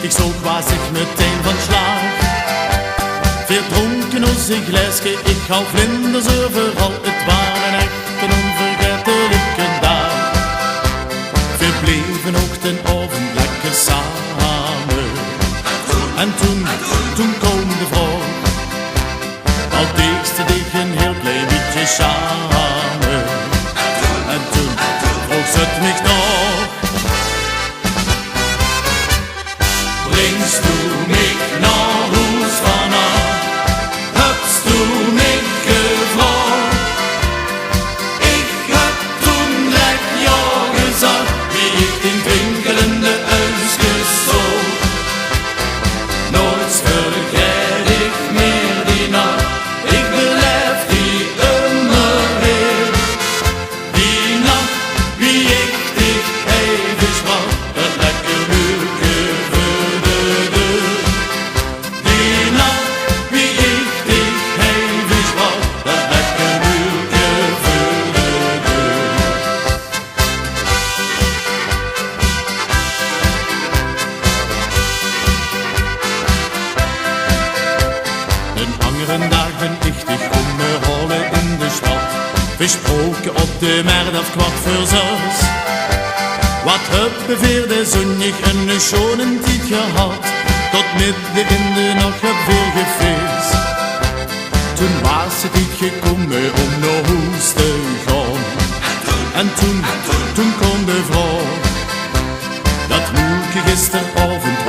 ik zo was ik meteen van slag. Verdronken als een glaasje, ik hou vlinders overal. Het waren echt een onvergetelijke dag. We bleven ook ten avond lekker samen. En toen kwam de vrouw. Al deegste ik een heel klein beetje samen. En toen vroeg ze het mich nog. Bringst du mich nach Hus vanaf? Habst du mich gefragt? Ich hab toen gleich ja gesagt, wie ich den twinkelende ausgesucht. Nooit vergeet ik meer die nacht, ik beleef die immer weer. Die nacht, wie ik dich even sprak, dat lekker uurtje voor de deur. Die nacht, wie ik dich even sprak, dat lekker uurtje voor de deur. Een andere dag ben ik dich omgeholen in de stad. Besproken op de markt af 6:15. Wat hebben we de zonnig en een schone tijd gehad. Tot midden in de nacht heb weer gefeest. Toen was het niet gekomen om naar huis te gaan. En toen kwam de vrouw. Dat moet je gisteravond